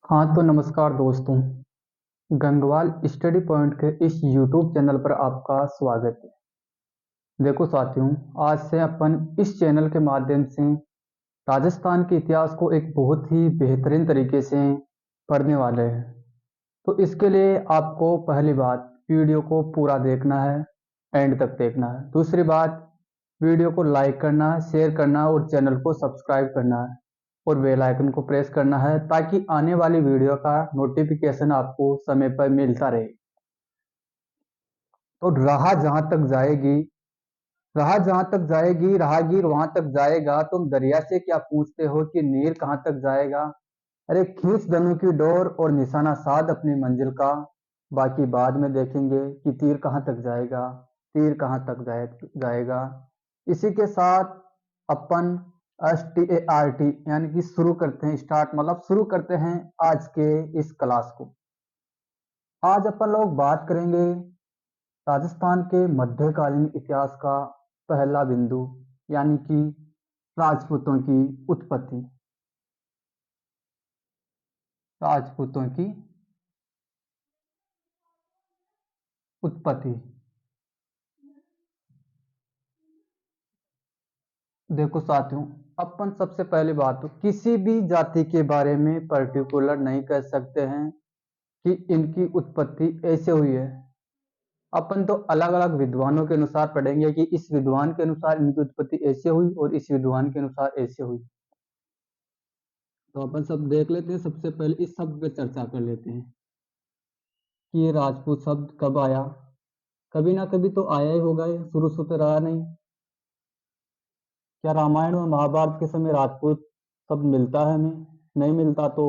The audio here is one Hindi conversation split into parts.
हाँ तो नमस्कार दोस्तों। गंगवाल स्टडी पॉइंट के इस यूट्यूब चैनल पर आपका स्वागत है। देखो साथियों, आज से अपन इस चैनल के माध्यम से राजस्थान के इतिहास को एक बहुत ही बेहतरीन तरीके से पढ़ने वाले हैं। तो इसके लिए आपको पहली बात वीडियो को पूरा देखना है, एंड तक देखना है। दूसरी बात, वीडियो को लाइक करना है, शेयर करना है और चैनल को सब्सक्राइब करना है और बेल आइकन को प्रेस करना है ताकि आने वाली वीडियो का नोटिफिकेशन आपको समय पर मिलता रहे। तो राह जहां तक जाएगी राहगीर वहां तक जाएगा। तुम दरिया से क्या पूछते हो कि नीर कहां तक जाएगा। अरे खींच धनु की डोर और निशाना साध अपनी मंजिल का। बाकी बाद में देखेंगे कि तीर कहां तक जाएगा, तीर कहां तक जाएगा। इसी के साथ अपन START यानी कि शुरू करते हैं। स्टार्ट मतलब शुरू करते हैं आज के इस क्लास को। आज अपन लोग बात करेंगे राजस्थान के मध्यकालीन इतिहास का पहला बिंदु, यानी कि राजपूतों की उत्पत्ति। राजपूतों की उत्पत्ति। देखो साथियों, अपन सबसे पहली बात तो किसी भी जाति के बारे में पर्टिकुलर नहीं कह सकते हैं कि इनकी उत्पत्ति ऐसे हुई है। अपन तो अलग अलग विद्वानों के अनुसार पढ़ेंगे कि इस विद्वान के अनुसार इनकी उत्पत्ति ऐसे हुई और इस विद्वान के अनुसार ऐसे हुई। तो अपन सब देख लेते हैं। सबसे पहले इस शब्द पे चर्चा कर लेते हैं कि ये राजपूत शब्द कब आया। कभी ना कभी तो आया ही होगा, ये शुरू से तो रहा नहीं। क्या रामायण और महाभारत के समय राजपूत शब्द मिलता है हमें? नहीं मिलता। तो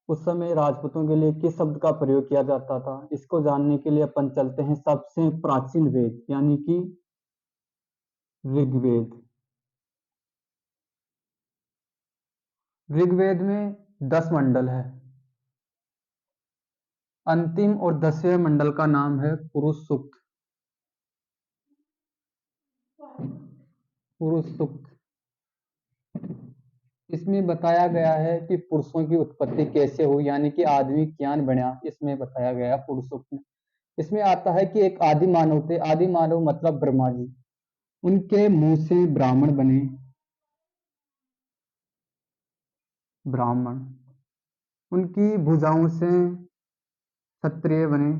उस समय राजपूतों के लिए किस शब्द का प्रयोग किया जाता था, इसको जानने के लिए अपन चलते हैं सबसे प्राचीन वेद यानी कि ऋग्वेद। ऋग्वेद में 10 मंडल है। अंतिम और 10वें मंडल का नाम है पुरुष सूक्त। पुरुष सूक्त। इसमें बताया गया है कि पुरुषों की उत्पत्ति कैसे हुई, यानी कि आदमी क्यान बना, इसमें बताया गया पुरुष सूक्त में। इसमें आता है कि एक आदि मानव थे। आदि मानव मतलब ब्रह्मा जी। उनके मुंह से ब्राह्मण बने। ब्राह्मण। उनकी भुजाओं से क्षत्रिय बने।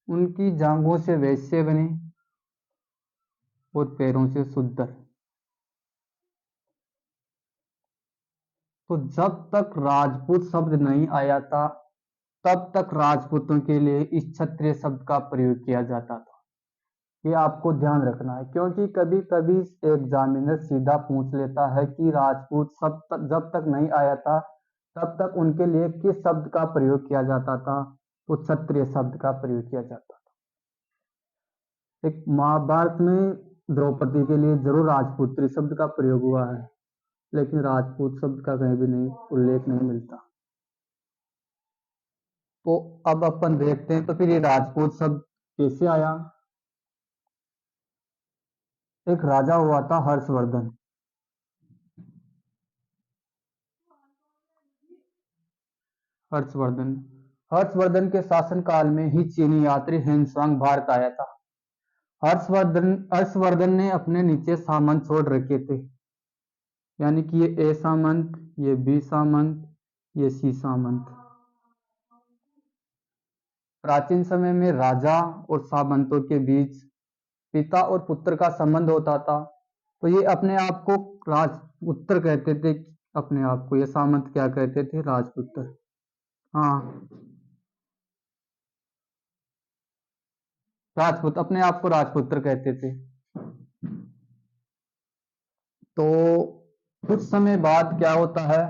उनकी जांघों से वैश्य बने और पैरों से शूद्र। तो जब तक राजपूत शब्द नहीं आया था तब तक राजपूतों के लिए इस क्षत्रिय शब्द का प्रयोग किया जाता था। ये आपको ध्यान रखना है, क्योंकि कभी कभी एग्जामिनर सीधा पूछ लेता है कि राजपूत शब्द जब तक नहीं आया था तब तक उनके लिए किस शब्द का प्रयोग किया जाता था। तो क्षत्रिय शब्द का प्रयोग किया जाता था। एक महाभारत में द्रौपदी के लिए जरूर राजपुत्री शब्द का प्रयोग हुआ है, लेकिन राजपूत शब्द का कहीं भी नहीं उल्लेख नहीं मिलता। तो अब अपन देखते हैं तो फिर ये राजपूत शब्द कैसे आया। एक राजा हुआ था हर्षवर्धन। हर्षवर्धन हर्षवर्धन के शासनकाल में ही चीनी यात्री हेनसांग भारत आया था। हर्षवर्धन ने अपने नीचे सामंत छोड़ रखे थे, यानी कि ये ए सामंत, ये बी सामंत, ये सी सामंत। प्राचीन समय में राजा और सामंतों के बीच पिता और पुत्र का संबंध होता था। तो ये अपने आप को राजपुत्र कहते थे। अपने आप को ये सामंत क्या कहते थे? राजपुत्र। हाँ, राजपूत अपने आप को राजपुत्र कहते थे। तो कुछ समय बाद क्या होता है,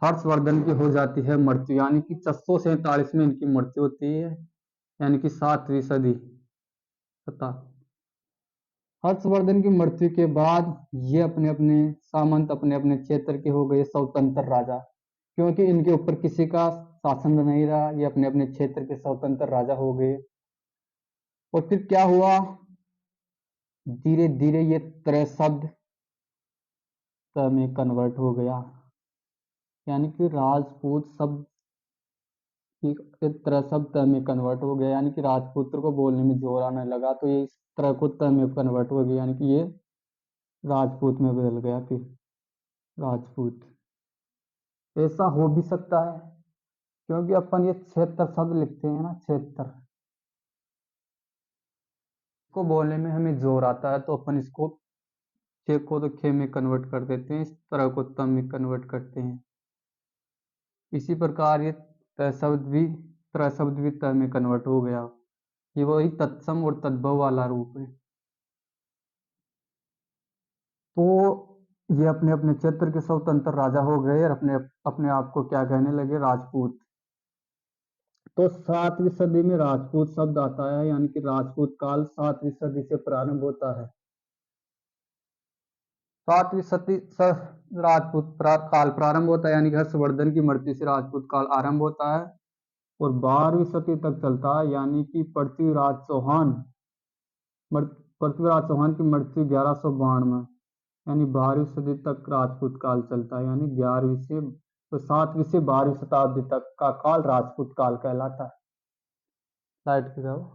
हर्षवर्धन की हो जाती है मृत्यु, यानी कि 647 में इनकी मृत्यु होती है, यानी कि 7वीं सदी। पता। हर्षवर्धन की मृत्यु के बाद ये अपने अपने सामंत अपने अपने क्षेत्र के हो गए स्वतंत्र राजा, क्योंकि इनके ऊपर किसी का शासन नहीं रहा। ये अपने अपने क्षेत्र के स्वतंत्र राजा हो गए। और फिर क्या हुआ, धीरे धीरे ये त्रय शब्द त में कन्वर्ट हो गया, यानी कि राजपूत शब्द एक तरह शब्द त में कन्वर्ट हो गया, यानी कि राजपुत्र को बोलने में जोर आने लगा तो ये इस तरह को त में कन्वर्ट हो गया, यानी कि ये राजपूत में बदल गया। फिर राजपूत ऐसा हो भी सकता है क्योंकि अपन ये क्षेत्र शब्द लिखते हैं ना, क्षेत्र को बोलने में हमें जोर आता है तो अपन इसको खे को तो खे में कन्वर्ट कर देते हैं, इस तरह को त में कन्वर्ट करते हैं। इसी प्रकार ये त शब्द भी त्र शब्द भी त में कन्वर्ट हो गया, ये वही तत्सम और तद्भव वाला रूप है। तो ये अपने अपने क्षेत्र के स्वतंत्र राजा हो गए और अपने अपने आप को क्या कहने लगे, राजपूत। तो 7वीं सदी में राजपूत शब्द आता है, यानी कि राजपूत काल 7वीं सदी से प्रारंभ होता है। 7वीं सदी राजपूत काल प्रारंभ होता है, यानी कि हर्षवर्धन की मृत्यु से राजपूत काल आरंभ होता है और 12वीं सदी तक चलता है, यानी कि पृथ्वीराज चौहान की मृत्यु 1152 में, यानी 12वीं सदी तक राजपूत काल चलता है, यानी 11वीं से तो 7वीं से 12वीं शताब्दी तक का काल राजपूत काल कहलाता है। लाइट की जाओ।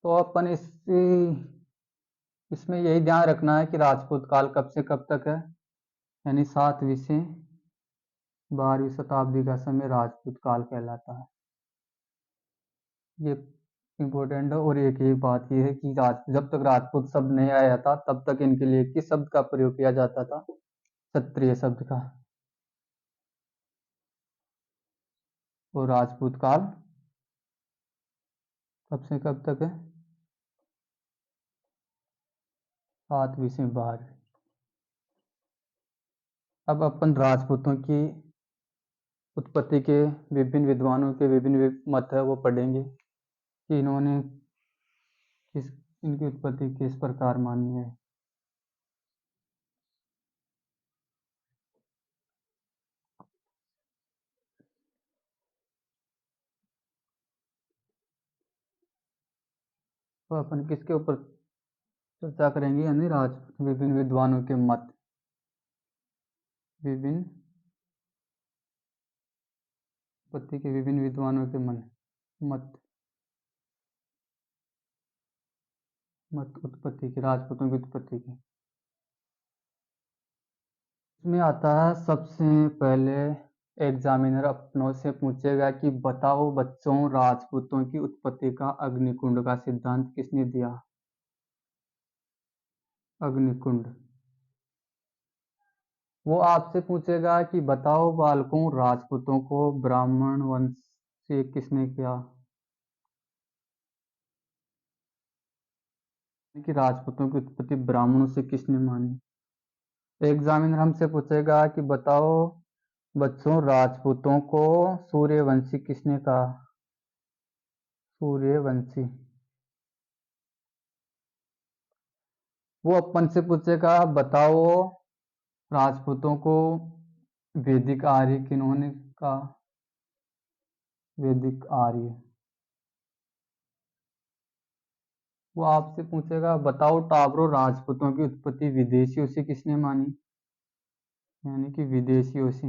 तो अपन इसमें यही ध्यान रखना है कि राजपूत काल कब से कब तक है, यानी 7वीं से 12वीं शताब्दी का समय राजपूत काल कहलाता है। ये इम्पोर्टेंट है। और एक बात यह है कि जब तक राजपूत शब्द नहीं आया था तब तक इनके लिए किस शब्द का प्रयोग किया जाता था, क्षत्रिय शब्द का। और राजपूत काल कब से कब तक है, 7वीं से 12वीं। अब अपन राजपूतों की उत्पत्ति के विभिन्न विद्वानों के विभिन्न मत है वो पढ़ेंगे कि इन्होंने किस इनकी उत्पत्ति किस प्रकार मानी है। तो अपन किसके ऊपर चर्चा करेंगे, यानी विभिन्न विद्वानों के मत, विभिन्न उत्पत्ति के विभिन्न विद्वानों के मत मत उत्पत्ति की, राजपूतों की उत्पत्ति की। इसमें आता है सबसे पहले एग्जामिनर अपनों से पूछेगा कि बताओ बच्चों, राजपूतों की उत्पत्ति का अग्निकुंड का सिद्धांत किसने दिया। अग्निकुंड। वो आपसे पूछेगा कि बताओ बालकों, राजपूतों को ब्राह्मण वंश से किसने किया, कि राजपूतों की उत्पत्ति ब्राह्मणों से किसने मानी। एग्जामिनर हमसे पूछेगा कि बताओ बच्चों, राजपूतों को सूर्यवंशी किसने कहा, सूर्यवंशी। वो अपन से पूछेगा बताओ राजपूतों को वैदिक आर्य किन्होंने कहा, वैदिक आर्य। वो आपसे पूछेगा बताओ टाबरों, राजपूतों की उत्पत्ति विदेशियों से किसने मानी, यानी कि विदेशियों से।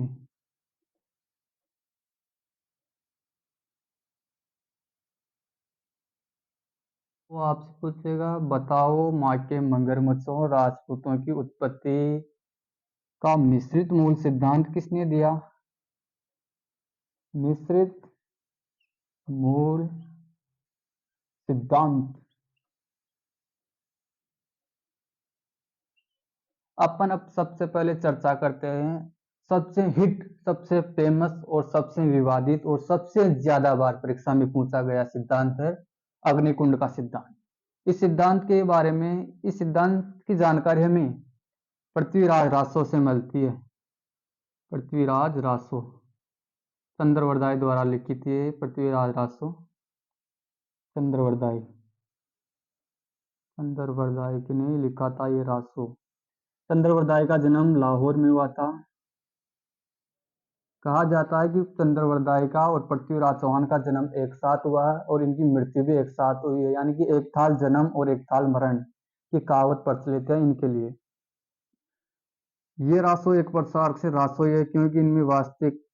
वो आपसे पूछेगा बताओ माके मगरमच्छों, राजपूतों की उत्पत्ति का मिश्रित मूल सिद्धांत किसने दिया, मिश्रित मूल सिद्धांत। अपन अब सबसे पहले चर्चा करते हैं सबसे हिट, सबसे फेमस और सबसे विवादित और सबसे ज्यादा बार परीक्षा में पूछा गया सिद्धांत है अग्निकुंड का सिद्धांत। इस सिद्धांत के बारे में, इस सिद्धांत की जानकारी हमें पृथ्वीराज रासो से मिलती है। पृथ्वीराज रासो चंद्रवरदाई द्वारा लिखित है। पृथ्वीराज रासो चंद्रवरदाई, चंद्रवरदाई ने लिखा था ये रासो। चंद्रवरदाय का जन्म लाहौर में हुआ था। कहा जाता है कि चंद्रवरदाय का और पृथ्वीराज चौहान का जन्म एक साथ हुआ है और इनकी मृत्यु भी एक साथ हुई है, यानी कि एक थाल जन्म और एक थाल मरण की कहावत प्रचलित है इनके लिए। ये रासो एक प्रकार से रासो है क्योंकि इनमें वास्तविक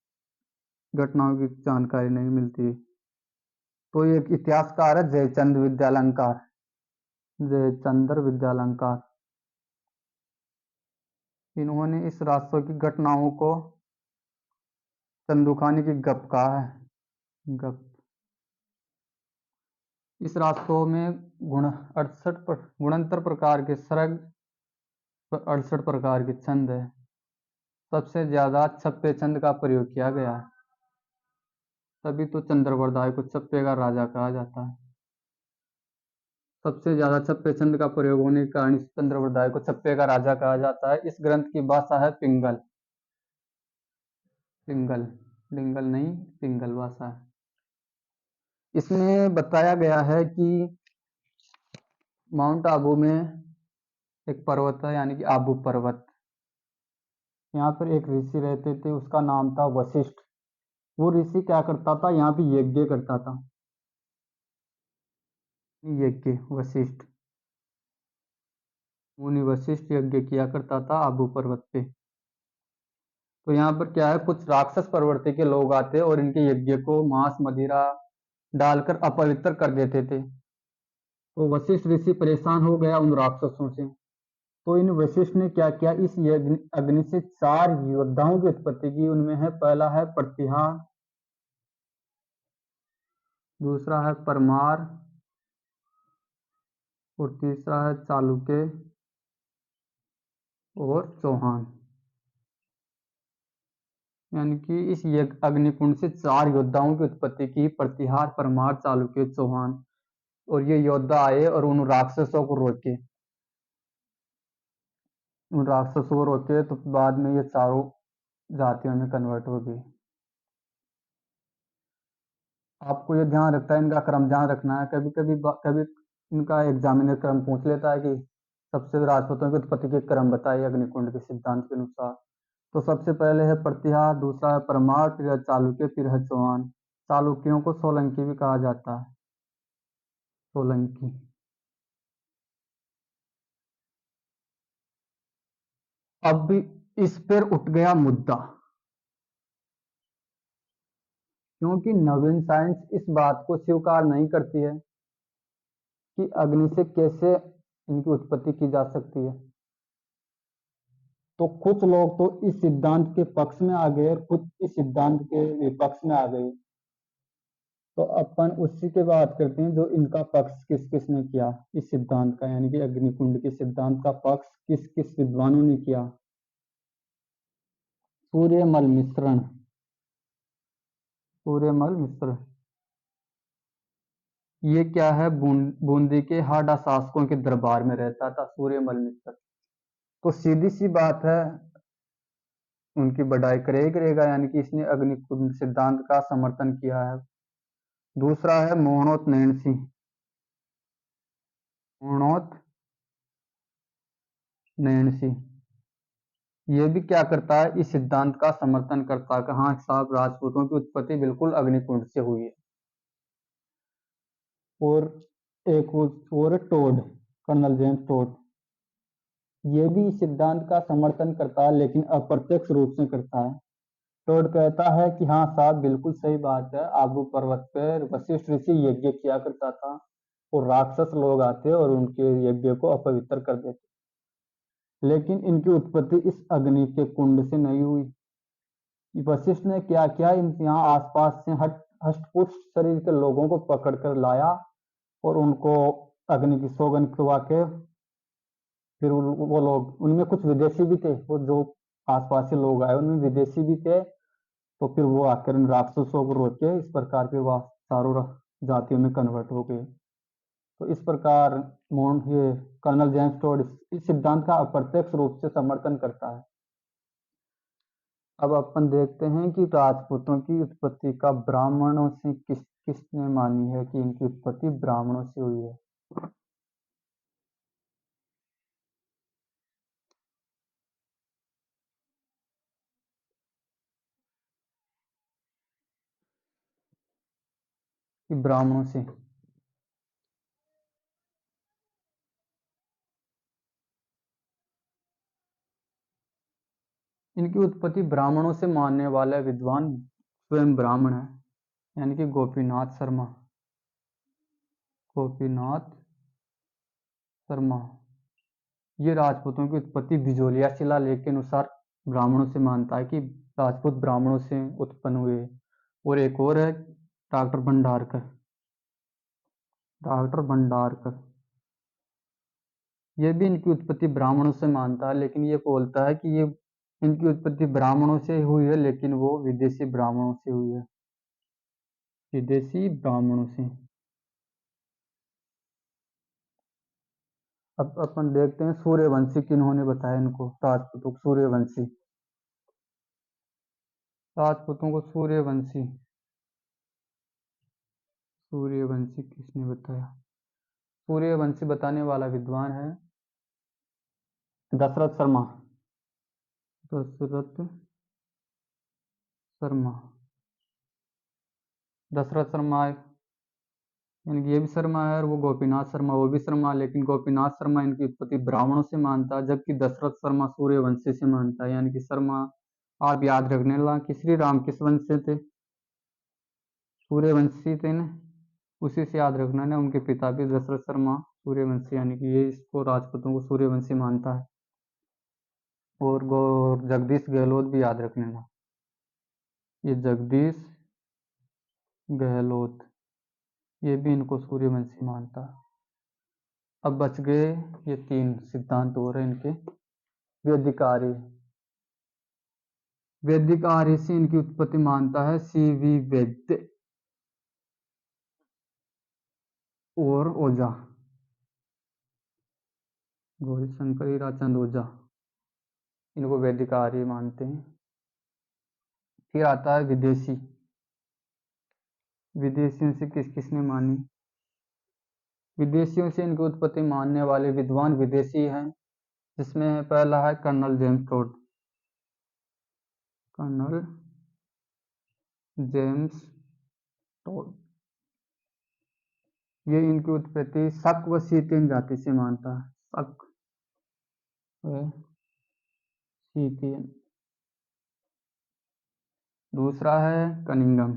घटनाओं की जानकारी नहीं मिलती। तो ये एक इतिहासकार है जयचंद्र विद्यालंकार, जयचंद्र विद्यालंकार। इन्होंने इस रासो की घटनाओं को चंदूखानी की गप कहा है, गप। इस रासो में गुण 68 गुणंतर प्रकार के सर्ग, 68 प्रकार के छंद है। सबसे ज्यादा छप्पे छंद का प्रयोग किया गया है, तभी तो चंद्रवरदाय को छप्पे का राजा कहा जाता है। सबसे ज्यादा छप्पे छंद का प्रयोग होने के कारण इस चंद्रवरदाय को छप्पे का राजा कहा जाता है। इस ग्रंथ की भाषा है पिंगल, पिंगल, डिंगल नहीं, पिंगल भाषा है। इसमें बताया गया है कि माउंट आबू में एक पर्वत है, यानी कि आबू पर्वत। यहाँ पर एक ऋषि रहते थे, उसका नाम था वशिष्ठ। वो ऋषि क्या करता था, यहाँ पे यज्ञ करता था, यज्ञ। वशिष्ठ, मुनि वशिष्ठ यज्ञ किया करता था आबू पर्वत पे। तो यहाँ पर क्या है, कुछ राक्षस प्रवृत्ति के लोग आते और इनके यज्ञ को मांस मदिरा डालकर अपवित्र कर देते थे। तो वशिष्ठ ऋषि परेशान हो गया उन राक्षसों से। तो इन वशिष्ठ ने क्या किया, इस यज्ञ अग्नि से 4 योद्धाओं की उत्पत्ति की। उनमें है, पहला है प्रतिहार, दूसरा है परमार और तीसरा है चालुक्य और चौहान। यानी कि इस यज्ञ अग्निकुंड से 4 योद्धाओं की उत्पत्ति की, प्रतिहार, परमार, चालुक्य, चौहान। और ये योद्धा आए और उन राक्षसों को रोके, उन राक्षसों को रोके, तो बाद में ये चारों जातियों में कन्वर्ट हो गई। आपको ये ध्यान रखता है, इनका क्रम ध्यान रखना है। कभी कभी कभी इनका एग्जामिनर क्रम पूछ लेता है कि सबसे राजपूतों की उत्पत्ति के क्रम बताइए अग्निकुंड के सिद्धांत के अनुसार। तो सबसे पहले है प्रतिहार, दूसरा है परमार, फिर है चालुक्य, फिर है चौहान। चालुक्यों को सोलंकी भी कहा जाता है, सोलंकी। अब इस पर उठ गया मुद्दा, क्योंकि नवीन साइंस इस बात को स्वीकार नहीं करती है कि अग्नि से कैसे इनकी उत्पत्ति की जा सकती है। तो कुछ लोग तो इस सिद्धांत के पक्ष में आ गए और कुछ इस सिद्धांत के विपक्ष में आ गए। तो अपन उसी के बात करते हैं, जो इनका पक्ष किस किस ने किया इस सिद्धांत का, यानी कि अग्निकुंड के सिद्धांत का पक्ष किस किस विद्वानों ने किया। सूर्यमल मिश्रण, सूर्यमल मिश्र, ये क्या है, बूंदी के हाडा शासकों के दरबार में रहता था सूर्यमल मिश्र। तो सीधी सी बात है, उनकी बढ़ाई करेगा, यानी कि इसने अग्निकुंड सिद्धांत का समर्थन किया है। दूसरा है मोहनोत नैन सिंह, मोहनोत नैन सिंह। ये भी क्या करता है, इस सिद्धांत का समर्थन करता है कि हाँ साहब, राजपूतों की उत्पत्ति बिल्कुल अग्निकुंड से हुई है। और एक और टोड, कर्नल जेम्स टोड, ये भी इस सिद्धांत का समर्थन करता है, लेकिन अप्रत्यक्ष रूप से करता है। टोड कहता है कि हाँ साहब, बिल्कुल सही बात है, आबू पर्वत पर वशिष्ठ ऋषि यज्ञ किया करता था और राक्षस लोग आते और उनके यज्ञ को अपवित्र कर देते, लेकिन इनकी उत्पत्ति इस अग्नि के कुंड से नहीं हुई। वशिष्ठ ने क्या किया, यहाँ आसपास से हष्टपुष्ट शरीर के लोगों को पकड़ कर लाया और उनको अग्नि की सौगंध खिलवा के, फिर वो लोग, उनमें कुछ विदेशी भी थे, वो जो आसपास से लोग आए उनमें विदेशी भी थे। तो फिर वो आकर उन राक्षसों को रोक के इस प्रकार फिर वह चारों जातियों में कन्वर्ट हो गए। तो इस प्रकार मोहन ये कर्नल जेम्स टोड इस सिद्धांत का अप्रत्यक्ष रूप से समर्थन करता है। अब अपन देखते हैं कि राजपूतों की उत्पत्ति का ब्राह्मणों से किसने मानी है कि इनकी उत्पत्ति ब्राह्मणों से हुई है। कि ब्राह्मणों से। इनकी उत्पत्ति ब्राह्मणों से मानने वाला विद्वान स्वयं ब्राह्मण है, यानी कि गोपीनाथ शर्मा। गोपीनाथ शर्मा ये राजपूतों की उत्पत्ति बिजोलिया शिलालेख के अनुसार ब्राह्मणों से मानता है कि राजपूत ब्राह्मणों से उत्पन्न हुए। और एक और है डॉक्टर भंडारकर। डॉक्टर भंडारकर ये भी इनकी उत्पत्ति ब्राह्मणों से मानता है, लेकिन ये बोलता है कि ये इनकी उत्पत्ति ब्राह्मणों से हुई है, लेकिन वो विदेशी ब्राह्मणों से हुई है। विदेशी ब्राह्मणों से। अब अपन देखते हैं सूर्यवंशी किन्होंने बताया इनको, राजपूतों को सूर्यवंशी। राजपूतों को सूर्यवंशी। सूर्यवंशी किसने बताया? सूर्यवंशी बताने वाला विद्वान है दशरथ शर्मा। दशरथ शर्मा। दशरथ शर्मा यानी कि ये भी शर्मा है, और वो गोपीनाथ शर्मा वो भी शर्मा, लेकिन गोपीनाथ शर्मा इनकी उत्पत्ति ब्राह्मणों से मानता है, जबकि दशरथ शर्मा सूर्यवंशी से मानता है। यानी कि शर्मा आप याद रखने ला कि श्री राम किस वंश से थे? सूर्यवंशी थे ना, उसी से याद रखना ना। उनके पिता भी दशरथ शर्मा सूर्यवंशी, यानी कि ये इसको राजपूतों को सूर्यवंशी मानता है। और जगदीश गहलोत भी याद रखने का, ये जगदीश गहलोत ये भी इनको सूर्यवंशी मानता है। अब बच गए ये तीन सिद्धांत हो रहे इनके। वैदिक आर्य। वैदिक आर्य से इनकी उत्पत्ति मानता है सीवी वैद्य और ओझा। गौरी शंकर हीराचंद ओझा इनको वैदिक आर्य मानते हैं। फिर आता है विदेशी। विदेशियों से किस किसने मानी? विदेशियों से इनकी उत्पत्ति मानने वाले विद्वान विदेशी हैं, जिसमें पहला है colonel James Tod. Colonel James Tod ये इनकी उत्पत्ति शक व सीतियन जाति से मानता है। शक व सीतियन। दूसरा है कनिंगम।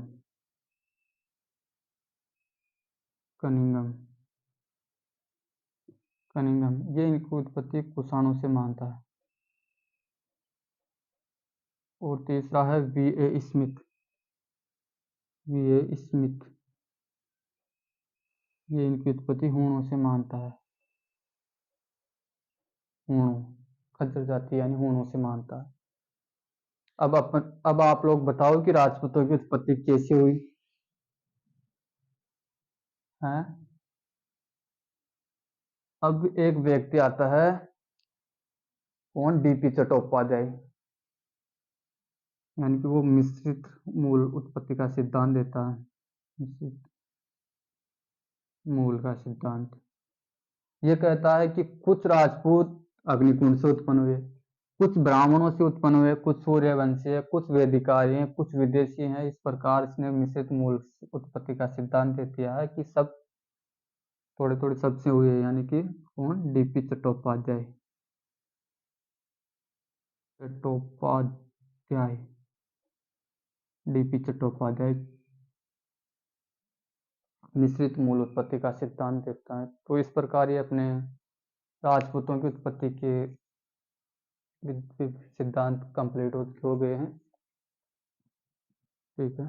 कनिंगम कनिंगम ये इनकी उत्पत्ति कुषाणों से मानता है। और तीसरा है वी.ए. स्मिथ। वी.ए. स्मिथ ये इनकी उत्पत्ति हूणों से मानता है। हूणों खच्चर जाति यानी हूणों से मानता है। अब आप लोग बताओ कि राजपूतों की उत्पत्ति कैसे हुई है? अब एक व्यक्ति आता है, कौन? डीपी चट्टोपाध्याय, यानी कि वो मिश्रित मूल उत्पत्ति का सिद्धांत देता है। मिश्रित मूल का सिद्धांत ये कहता है कि कुछ राजपूत अग्निकुंड से उत्पन्न हुए, कुछ ब्राह्मणों से उत्पन्न हुए, कुछ सूर्यवंशी है, कुछ वैदिकारी हैं, कुछ विदेशी हैं। इस प्रकार इसने मिश्रित मूल उत्पत्ति का सिद्धांत दे दिया है कि सब थोड़े थोड़े सबसे हुए, यानी कि कौन? डीपी चट्टोपाध्याय। चट्टोपाध्याय डीपी चट्टोपाध्याय मिश्रित मूल उत्पत्ति का सिद्धांत देता है। तो इस प्रकार ये अपने राजपूतों की उत्पत्ति के सिद्धांत कंप्लीट हो गए हैं। ठीक है।